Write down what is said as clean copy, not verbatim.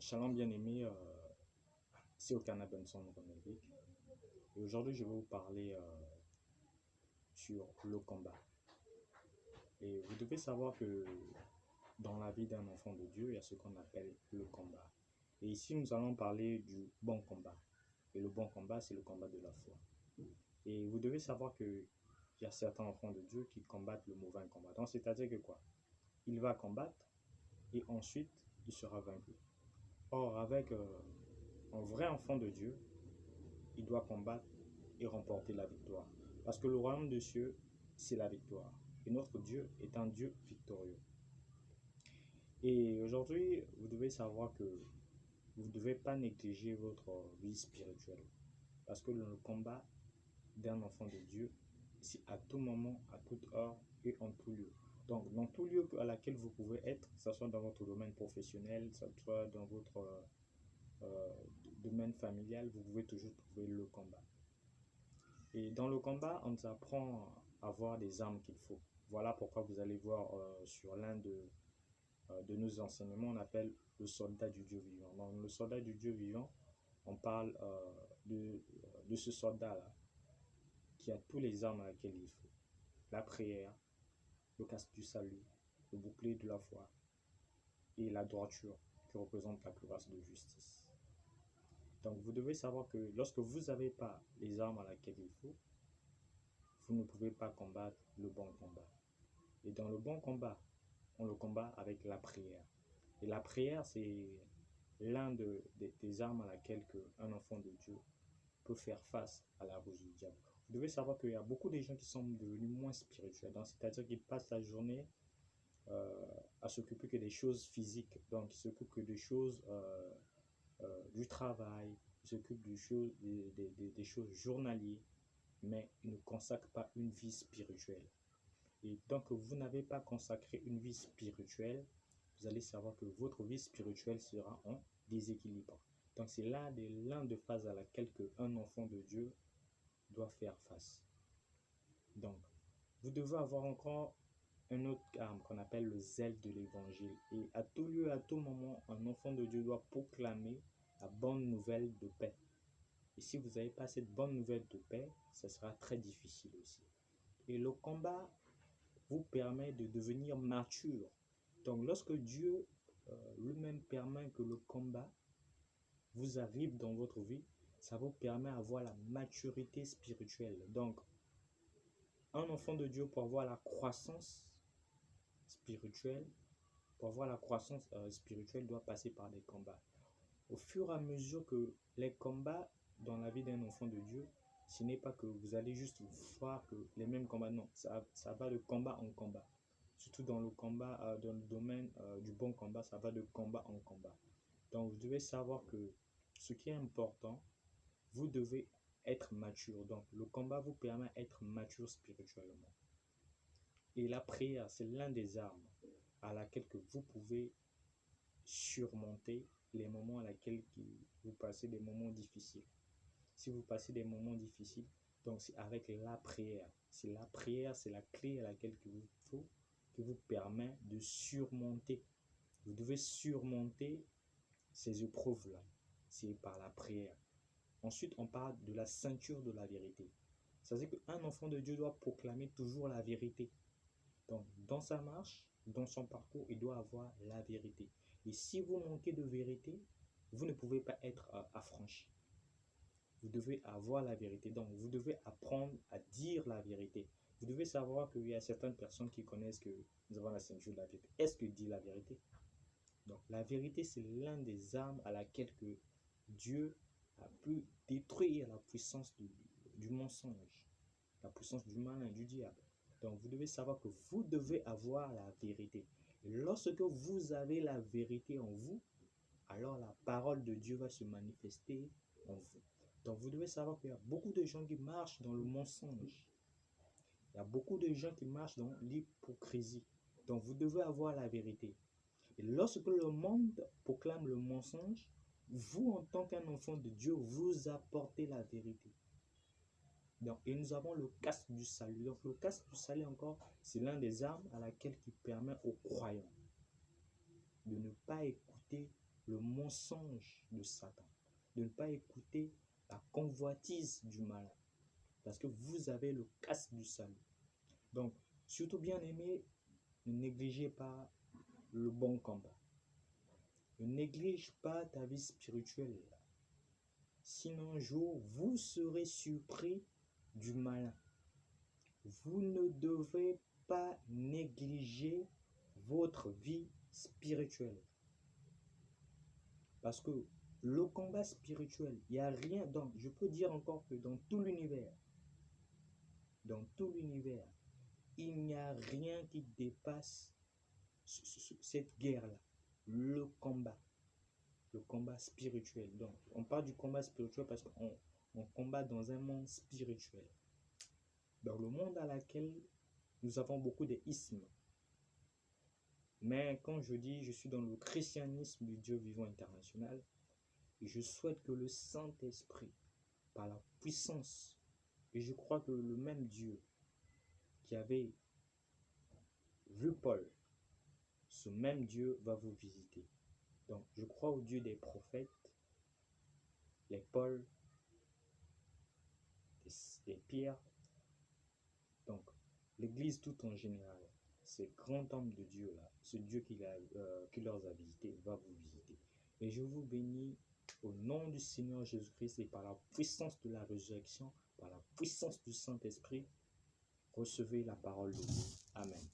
Shalom bien-aimé, c'est Okana Benson Renévic. Et aujourd'hui, je vais vous parler sur le combat. Et vous devez savoir que dans la vie d'un enfant de Dieu, il y a ce qu'on appelle le combat. Et ici, nous allons parler du bon combat. Et le bon combat, c'est le combat de la foi. Et vous devez savoir qu'il y a certains enfants de Dieu qui combattent le mauvais combat. Donc, c'est-à-dire que quoi? Il va combattre et ensuite, il sera vaincu. Or, avec un vrai enfant de Dieu, il doit combattre et remporter la victoire. Parce que le royaume des cieux, c'est la victoire. Et notre Dieu est un Dieu victorieux. Et aujourd'hui, vous devez savoir que vous ne devez pas négliger votre vie spirituelle. Parce que le combat d'un enfant de Dieu, c'est à tout moment, à toute heure et en tout lieu. Donc, dans tout lieu à laquelle vous pouvez être, que ce soit dans votre domaine professionnel, que ce soit dans votre euh, domaine familial, vous pouvez toujours trouver le combat. Et dans le combat, on nous apprend à avoir des armes qu'il faut. Voilà pourquoi vous allez voir sur l'un de nos enseignements, on appelle le soldat du Dieu vivant. Dans le soldat du Dieu vivant, on parle de ce soldat-là qui a tous les armes à laquelle il faut. La prière, le casque du salut, le bouclier de la foi et la droiture qui représente la cuirasse de justice. Donc vous devez savoir que lorsque vous n'avez pas les armes à laquelle il faut, vous ne pouvez pas combattre le bon combat. Et dans le bon combat, on le combat avec la prière. Et la prière, c'est l'un des armes à laquelle un enfant de Dieu peut faire face à la ruse du diable. Vous devez savoir qu'il y a beaucoup de gens qui sont devenus moins spirituels. C'est-à-dire qu'ils passent la journée à s'occuper que des choses physiques. Donc, ils s'occupent que des choses du travail, ils s'occupent des choses journalières, mais ils ne consacrent pas une vie spirituelle. Et tant que vous n'avez pas consacré une vie spirituelle, vous allez savoir que votre vie spirituelle sera en déséquilibre. Donc c'est l'un des phases à laquelle un enfant de Dieu doit faire face. Donc, vous devez avoir encore un autre arme qu'on appelle le zèle de l'évangile. Et à tout lieu, à tout moment, un enfant de Dieu doit proclamer la bonne nouvelle de paix. Et si vous n'avez pas cette bonne nouvelle de paix, ça sera très difficile aussi. Et le combat vous permet de devenir mature. Donc lorsque Dieu lui-même permet que le combat vous arrive dans votre vie, ça vous permet d'avoir la maturité spirituelle. Donc un enfant de Dieu pour avoir la croissance spirituelle, doit passer par des combats. Au fur et à mesure que les combats dans la vie d'un enfant de Dieu, ce n'est pas que vous allez juste voir que les mêmes combats, non, ça va de combat en combat. Surtout dans le combat, dans le domaine du bon combat, ça va de combat en combat. Donc vous devez savoir que ce qui est important, vous devez être mature. Donc le combat vous permet d'être mature spirituellement. Et la prière, c'est l'un des armes à laquelle que vous pouvez surmonter les moments à laquelle vous passez des moments difficiles. Si vous passez des moments difficiles, donc c'est avec la prière. C'est la prière, c'est la clé à laquelle qui vous permet de surmonter. Vous devez surmonter ces épreuves-là. C'est par la prière. Ensuite, on parle de la ceinture de la vérité. C'est-à-dire qu'un enfant de Dieu doit proclamer toujours la vérité. Donc, dans sa marche, dans son parcours, il doit avoir la vérité. Et si vous manquez de vérité, vous ne pouvez pas être affranchi. Vous devez avoir la vérité. Donc, vous devez apprendre à dire la vérité. Vous devez savoir qu'il y a certaines personnes qui connaissent que nous avons la ceinture de la vérité. Est-ce que dit la vérité? Donc, la vérité, c'est l'un des armes à laquelle que Dieu a pu détruire la puissance du mensonge, la puissance du malin, du diable. Donc, vous devez savoir que vous devez avoir la vérité. Et lorsque vous avez la vérité en vous, alors la parole de Dieu va se manifester en vous. Donc, vous devez savoir qu'il y a beaucoup de gens qui marchent dans le mensonge. Il y a beaucoup de gens qui marchent dans l'hypocrisie. Donc, vous devez avoir la vérité. Et lorsque le monde proclame le mensonge, vous, en tant qu'un enfant de Dieu, vous apportez la vérité. Donc, et nous avons le casque du salut. Donc, le casque du salut, encore, c'est l'un des armes à laquelle qui permet aux croyants de ne pas écouter le mensonge de Satan, de ne pas écouter la convoitise du malin, parce que vous avez le casque du salut. Donc, surtout bien aimé, ne négligez pas le bon combat. Ne néglige pas ta vie spirituelle. Sinon, un jour, vous serez surpris du malin. Vous ne devez pas négliger votre vie spirituelle. Parce que le combat spirituel, il n'y a rien, donc je peux dire encore que dans tout l'univers, il n'y a rien qui dépasse cette guerre-là, le combat spirituel. Donc, on parle du combat spirituel parce qu'on combat dans un monde spirituel. Dans le monde dans lequel nous avons beaucoup d'ismes. Mais quand je dis je suis dans le christianisme du Dieu vivant international, je souhaite que le Saint-Esprit, par la puissance, et je crois que le même Dieu qui avait vu Paul, ce même Dieu va vous visiter. Donc, je crois au Dieu des prophètes, les Paul, des Pierre. Donc, l'Église tout en général, ce grand homme de Dieu là, ce Dieu qui leur a visité, va vous visiter. Et je vous bénis au nom du Seigneur Jésus-Christ et par la puissance de la résurrection, par la puissance du Saint-Esprit, recevez la parole de Dieu. Amen.